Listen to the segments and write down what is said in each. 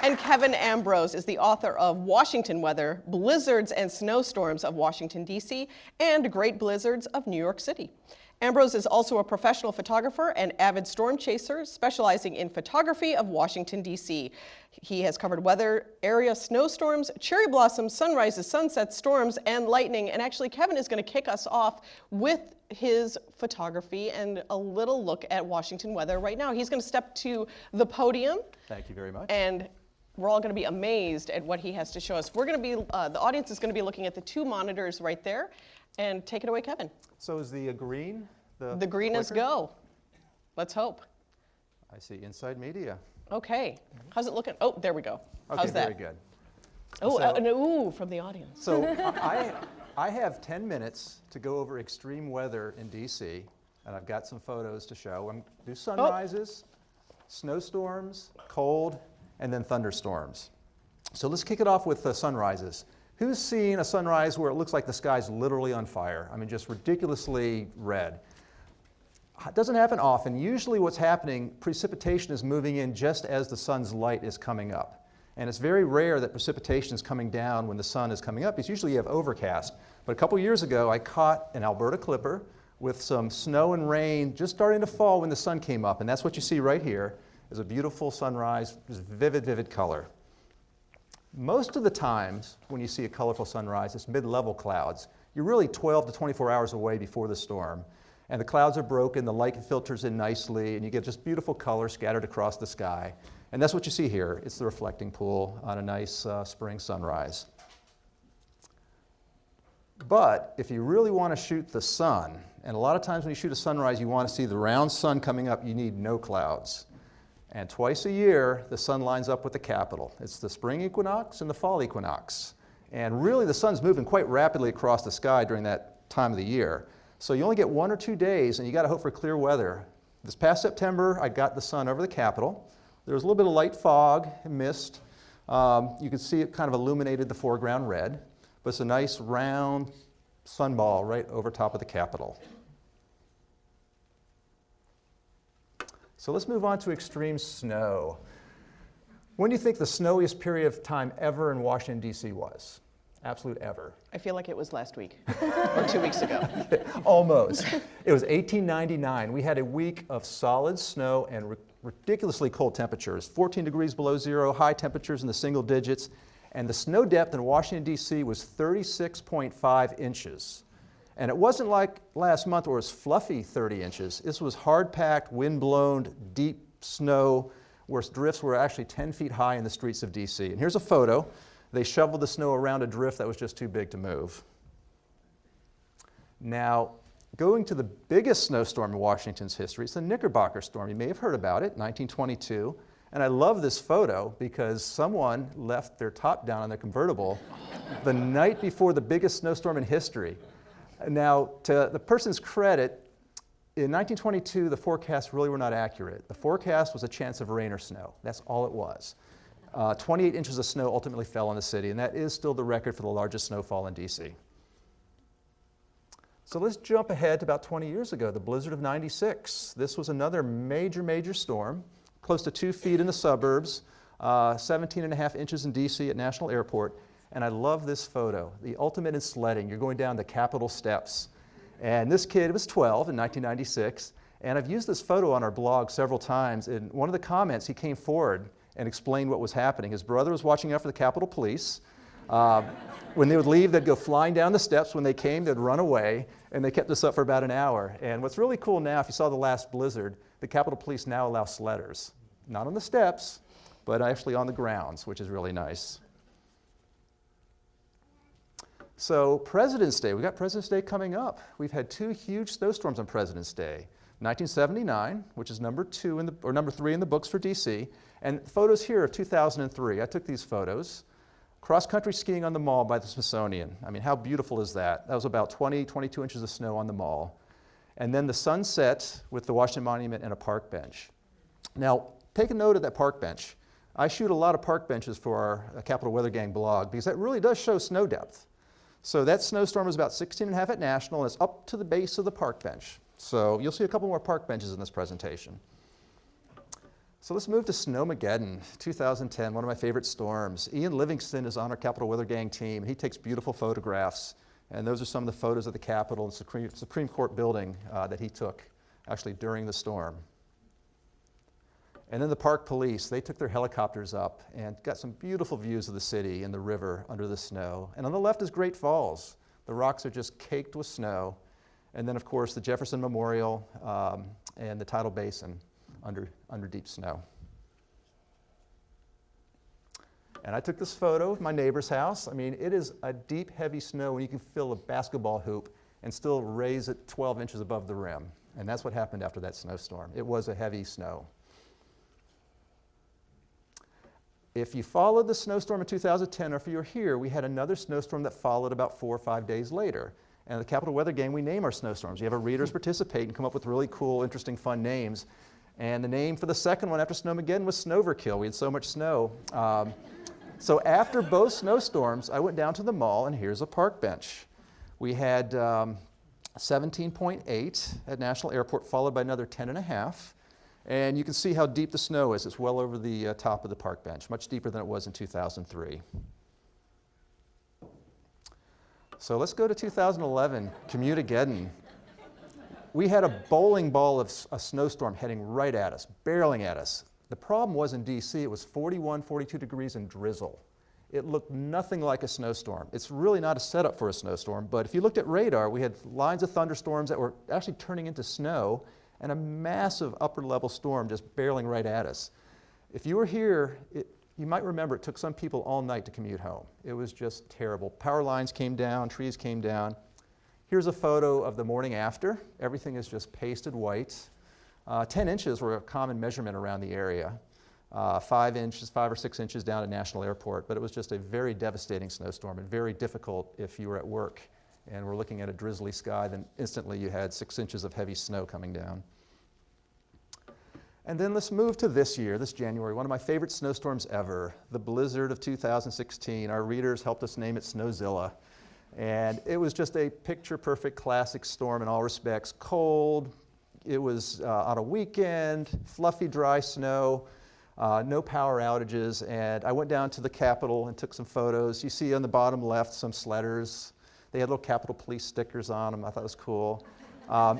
And Kevin Ambrose is the author of Washington Weather, Blizzards and Snowstorms of Washington, D.C., and Great Blizzards of New York City. Ambrose is also a professional photographer and avid storm chaser, specializing in photography of Washington, D.C. He has covered weather area snowstorms, cherry blossoms, sunrises, sunsets, storms, and lightning. And actually, Kevin is going to kick us off with his photography and a little look at Washington weather right now. He's going to step to the podium. Thank you very much. And we're all going to be amazed at what he has to show us. We're going to be, the audience is going to be looking at the two monitors right there. And take it away, Kevin. So is the green? The green is go. Let's hope. I see inside media. Okay. How's it looking? Oh, there we go. Okay, how's that? very good. Oh, So- an ooh from the audience. So I have 10 minutes to go over extreme weather in DC, and I've got some photos to show. I'm do sunrises, snowstorms, cold, and then thunderstorms. So let's kick it off with the sunrises. Who's seen a sunrise where it looks like the sky's literally on fire? I mean, just ridiculously red. It doesn't happen often. Usually what's happening, precipitation is moving in just as the sun's light is coming up. And it's very rare that precipitation is coming down when the sun is coming up. It's usually you have overcast. But a couple years ago, I caught an Alberta clipper with some snow and rain just starting to fall when the sun came up. And that's what you see right here, is a beautiful sunrise, just vivid, vivid color. Most of the times when you see a colorful sunrise, it's mid-level clouds. You're really 12 to 24 hours away before the storm. And the clouds are broken, the light filters in nicely, and you get just beautiful color scattered across the sky. And that's what you see here. It's the reflecting pool on a nice spring sunrise. But if you really want to shoot the sun, and a lot of times when you shoot a sunrise, you want to see the round sun coming up, you need no clouds. And twice a year, the sun lines up with the capital. It's the spring equinox and the fall equinox. And really, the sun's moving quite rapidly across the sky during that time of the year. So you only get 1 or 2 days, and you got to hope for clear weather. This past September, I got the sun over the Capitol. There was a little bit of light fog and mist. You could see it kind of illuminated the foreground red, but it's a nice round sunball right over top of the Capitol. So let's move on to extreme snow. When do you think the snowiest period of time ever in Washington, D.C. was? Absolute ever. I feel like it was last week or 2 weeks ago. Almost. It was 1899. We had a week of solid snow and ridiculously cold temperatures, 14 degrees below zero, high temperatures in the single digits, and the snow depth in Washington, D.C. was 36.5 inches. And it wasn't like last month where it was fluffy 30 inches. This was hard-packed, wind-blown, deep snow where drifts were actually 10 feet high in the streets of D.C. And here's a photo. They shoveled the snow around a drift that was just too big to move. Now, going to the biggest snowstorm in Washington's history, it's the Knickerbocker storm. You may have heard about it, 1922. And I love this photo because someone left their top down on their convertible the night before the biggest snowstorm in history. Now, to the person's credit, in 1922, the forecasts really were not accurate. The forecast was a chance of rain or snow. That's all it was. 28 inches of snow ultimately fell on the city, and that is still the record for the largest snowfall in D.C. So let's jump ahead to about 20 years ago, the blizzard of '96. This was another major, major storm, close to 2 feet in the suburbs, 17.5 inches in D.C. at National Airport. And I love this photo, the ultimate in sledding. You're going down the Capitol steps. And this kid was 12 in 1996. And I've used this photo on our blog several times. In one of the comments, he came forward and explained what was happening. His brother was watching out for the Capitol Police. When they would leave, they'd go flying down the steps. When they came, they'd run away. And they kept this up for about an hour. And what's really cool now, if you saw the last blizzard, the Capitol Police now allow sledders. Not on the steps, but actually on the grounds, which is really nice. So President's Day, we've got President's Day coming up. We've had 2 huge snowstorms on President's Day. 1979, which is number 3 in the books for DC, and photos here of 2003. I took these photos. Cross-country skiing on the Mall by the Smithsonian. I mean, how beautiful is that? That was about 22 inches of snow on the Mall. And then the sunset with the Washington Monument and a park bench. Now, take a note of that park bench. I shoot a lot of park benches for our Capitol Weather Gang blog because that really does show snow depth. So that snowstorm was about 16.5 at National, and it's up to the base of the park bench. So you'll see a couple more park benches in this presentation. So let's move to Snowmageddon, 2010, one of my favorite storms. Ian Livingston is on our Capitol Weather Gang team. He takes beautiful photographs, and those are some of the photos of the Capitol and Supreme Court building that he took actually during the storm. And then the park police, they took their helicopters up and got some beautiful views of the city and the river under the snow. And on the left is Great Falls. The rocks are just caked with snow. And then, of course, the Jefferson Memorial and the Tidal Basin under deep snow. And I took this photo of my neighbor's house. I mean, it is a deep, heavy snow when you can fill a basketball hoop and still raise it 12 inches above the rim. And that's what happened after that snowstorm. It was a heavy snow. If you followed the snowstorm in 2010, or if you were here, we had another snowstorm that followed about 4 or 5 days later. And at the Capitol Weather Game, we name our snowstorms. You have our readers participate and come up with really cool, interesting, fun names. And the name for the second one after Snowmageddon was Snoverkill. We had so much snow. So after both snowstorms, I went down to the mall, and here's a park bench. We had 17.8 at National Airport, followed by another 10.5. And you can see how deep the snow is. It's well over the top of the park bench, much deeper than it was in 2003. So let's go to 2011, Commutageddon. We had a bowling ball of a snowstorm heading right at us, barreling at us. The problem was in D.C., it was 41, 42 degrees and drizzle. It looked nothing like a snowstorm. It's really not a setup for a snowstorm, but if you looked at radar, we had lines of thunderstorms that were actually turning into snow and a massive upper-level storm just barreling right at us. If you were here, you might remember it took some people all night to commute home. It was just terrible. Power lines came down, trees came down. Here's a photo of the morning after. Everything is just pasted white. 10 inches were a common measurement around the area. 5 or 6 inches down at National Airport, but it was just a very devastating snowstorm and very difficult if you were at work and were looking at a drizzly sky, then instantly you had 6 inches of heavy snow coming down. And then let's move to this year, this January, one of my favorite snowstorms ever, the blizzard of 2016. Our readers helped us name it Snowzilla. And it was just a picture-perfect classic storm in all respects. Cold, it was on a weekend, fluffy, dry snow, no power outages, and I went down to the Capitol and took some photos. You see on the bottom left some sledders. They had little Capitol Police stickers on them. I thought it was cool.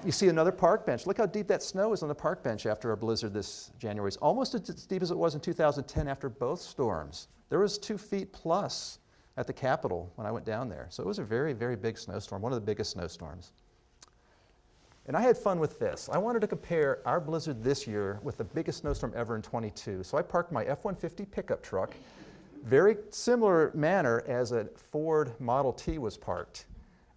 You see another park bench. Look how deep that snow is on the park bench after a blizzard this January. It's almost as deep as it was in 2010 after both storms. There was 2 feet plus at the Capitol when I went down there. So it was a very, very big snowstorm, one of the biggest snowstorms. And I had fun with this. I wanted to compare our blizzard this year with the biggest snowstorm ever in '22. So I parked my F-150 pickup truck, very similar manner as a Ford Model T was parked.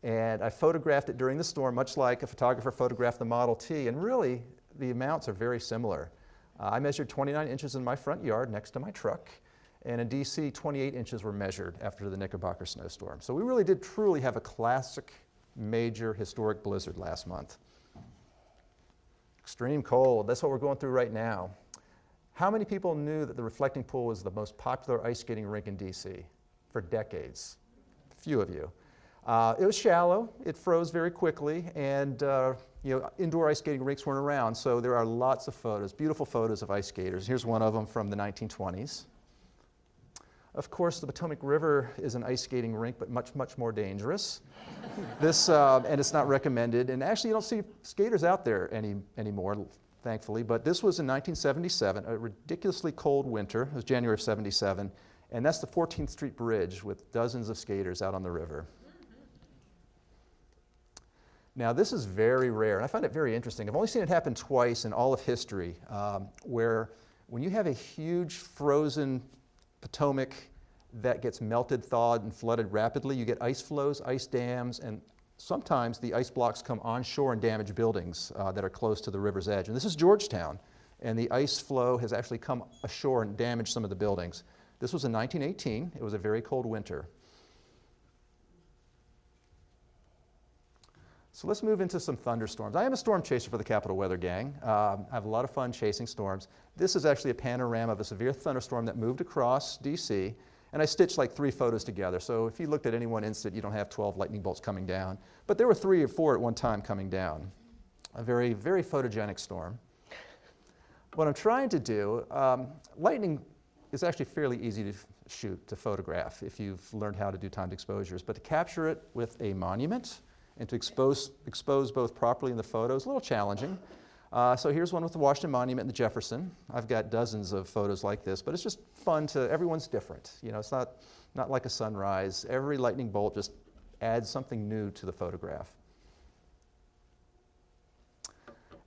And I photographed it during the storm, much like a photographer photographed the Model T. And really, the amounts are very similar. I measured 29 inches in my front yard next to my truck. And in DC, 28 inches were measured after the Knickerbocker Snowstorm. So we really did truly have a classic, major, historic blizzard last month. Extreme cold, that's what we're going through right now. How many people knew that the Reflecting Pool was the most popular ice skating rink in DC for decades? A few of you. It was shallow, it froze very quickly, and indoor ice skating rinks weren't around, so there are lots of photos, beautiful photos of ice skaters. Here's one of them from the 1920s. Of course, the Potomac River is an ice skating rink, but much, much more dangerous. And it's not recommended. And actually, you don't see skaters out there anymore, thankfully. But this was in 1977, a ridiculously cold winter. It was January of '77. And that's the 14th Street Bridge with dozens of skaters out on the river. Now, this is very rare, and I find it very interesting. I've only seen it happen twice in all of history, where when you have a huge frozen Potomac that gets melted, thawed, and flooded rapidly, you get ice flows, ice dams, and sometimes the ice blocks come onshore and damage buildings that are close to the river's edge. And this is Georgetown, and the ice flow has actually come ashore and damaged some of the buildings. This was in 1918. It was a very cold winter. So let's move into some thunderstorms. I am a storm chaser for the Capitol Weather Gang. I have a lot of fun chasing storms. This is actually a panorama of a severe thunderstorm that moved across DC, and I stitched like 3 photos together. So if you looked at any one instant, you don't have 12 lightning bolts coming down. But there were 3 or 4 at one time coming down. A very, very photogenic storm. What I'm trying to do, lightning is actually fairly easy to shoot, to photograph, if you've learned how to do timed exposures. But to capture it with a monument and to expose both properly in the photo is a little challenging. So here's one with the Washington Monument and the Jefferson. I've got dozens of photos like this, but it's just fun to, everyone's different. You know, it's not like a sunrise. Every lightning bolt just adds something new to the photograph.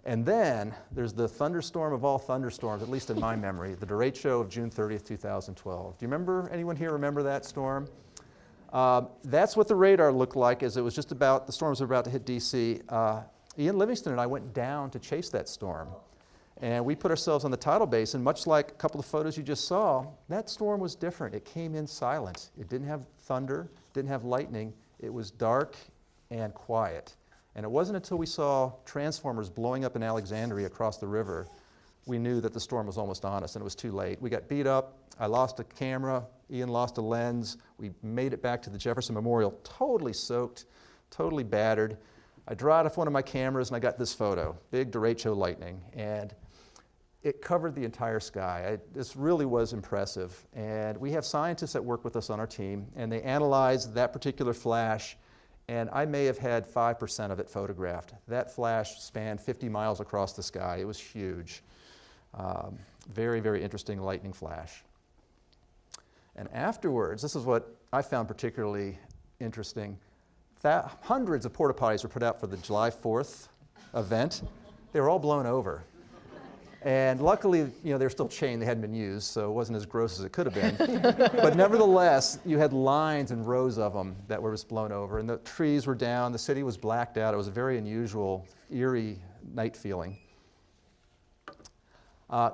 And then there's the thunderstorm of all thunderstorms, at least in my memory, the Derecho of June 30th, 2012. Do you remember, anyone here remember that storm? That's what the radar looked like as it was just about, the storms were about to hit D.C. Ian Livingston and I went down to chase that storm. And we put ourselves on the Tidal Basin, much like a couple of photos you just saw. That storm was different. It came in silent. It didn't have thunder, didn't have lightning. It was dark and quiet. And it wasn't until we saw transformers blowing up in Alexandria across the river, we knew that the storm was almost on us, and it was too late. We got beat up. I lost a camera. Ian lost a lens. We made it back to the Jefferson Memorial, totally soaked, totally battered. I dried off one of my cameras, and I got this photo, big Derecho Lightning, and it covered the entire sky. This really was impressive. And we have scientists that work with us on our team, and they analyzed that particular flash, and I may have had 5% of it photographed. That flash spanned 50 miles across the sky. It was huge. Very, very interesting lightning flash. And afterwards, this is what I found particularly interesting. Hundreds of porta potties were put out for the July 4th event. They were all blown over. And luckily, you know, they're still chained, they hadn't been used, so it wasn't as gross as it could have been. But nevertheless, you had lines and rows of them that were just blown over, and the trees were down, the city was blacked out. It was a very unusual, eerie night feeling.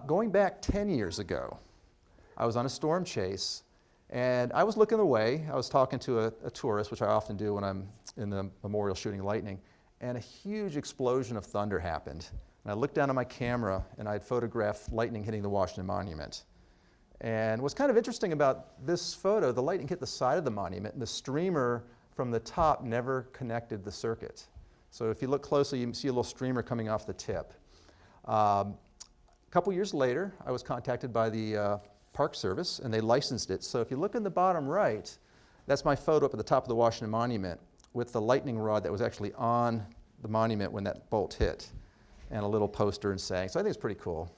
Going back 10 years ago, I was on a storm chase, and I was looking away. I was talking to a tourist, which I often do when I'm in the memorial shooting lightning, and a huge explosion of thunder happened. And I looked down at my camera, and I had photographed lightning hitting the Washington Monument. And what's kind of interesting about this photo, the lightning hit the side of the monument, and the streamer from the top never connected the circuit. So if you look closely, you can see a little streamer coming off the tip. A couple years later, I was contacted by the Park Service, and they licensed it. So if you look in the bottom right, that's my photo up at the top of the Washington Monument with the lightning rod that was actually on the monument when that bolt hit, and a little poster and saying. So I think it's pretty cool.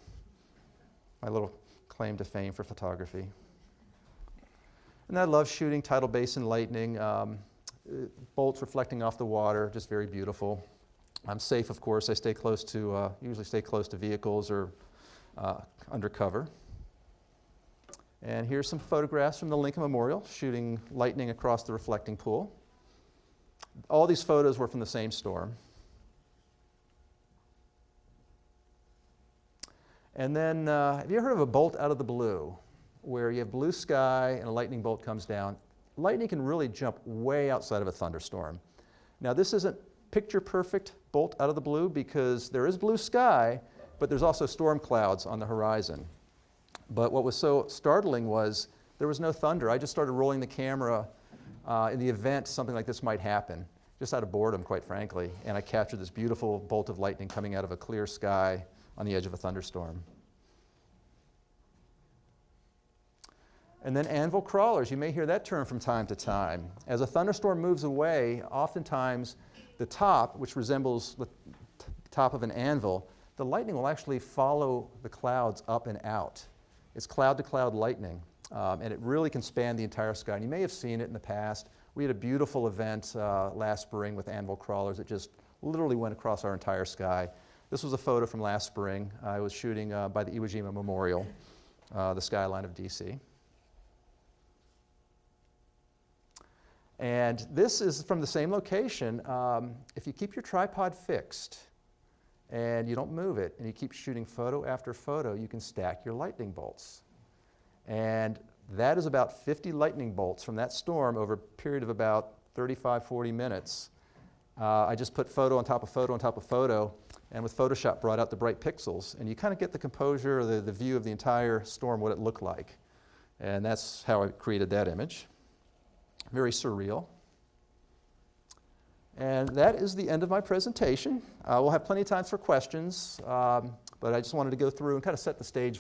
My little claim to fame for photography. And I love shooting tidal basin lightning, bolts reflecting off the water, just very beautiful. I'm safe, of course. I stay close to, usually stay close to vehicles or undercover. And here's some photographs from the Lincoln Memorial, shooting lightning across the reflecting pool. All these photos were from the same storm. And then, have you ever heard of a bolt out of the blue, where you have blue sky and a lightning bolt comes down? Lightning can really jump way outside of a thunderstorm. Now, this isn't picture perfect bolt out of the blue because there is blue sky, but there's also storm clouds on the horizon. But what was so startling was there was no thunder. I just started rolling the camera in the event something like this might happen, just out of boredom, quite frankly. And I captured this beautiful bolt of lightning coming out of a clear sky on the edge of a thunderstorm. And then Anvil Crawlers, you may hear that term from time to time. As a thunderstorm moves away, oftentimes the top, which resembles the top of an anvil, the lightning will actually follow the clouds up and out. It's cloud-to-cloud lightning, and it really can span the entire sky. And you may have seen it in the past. We had a beautiful event last spring with Anvil Crawlers. It just literally went across our entire sky. This was a photo from last spring. I was shooting by the Iwo Jima Memorial, the skyline of D.C. And this is from the same location. If you keep your tripod fixed and you don't move it and you keep shooting photo after photo, you can stack your lightning bolts. And that is about 50 lightning bolts from that storm over a period of about 35, 40 minutes. I just put photo on top of photo on top of photo, and with Photoshop brought out the bright pixels, and you kind of get the composure, the view of the entire storm, what it looked like. And that's how I created that image. Very surreal. And that is the end of my presentation. We'll have plenty of time for questions. But I just wanted to go through and kind of set the stage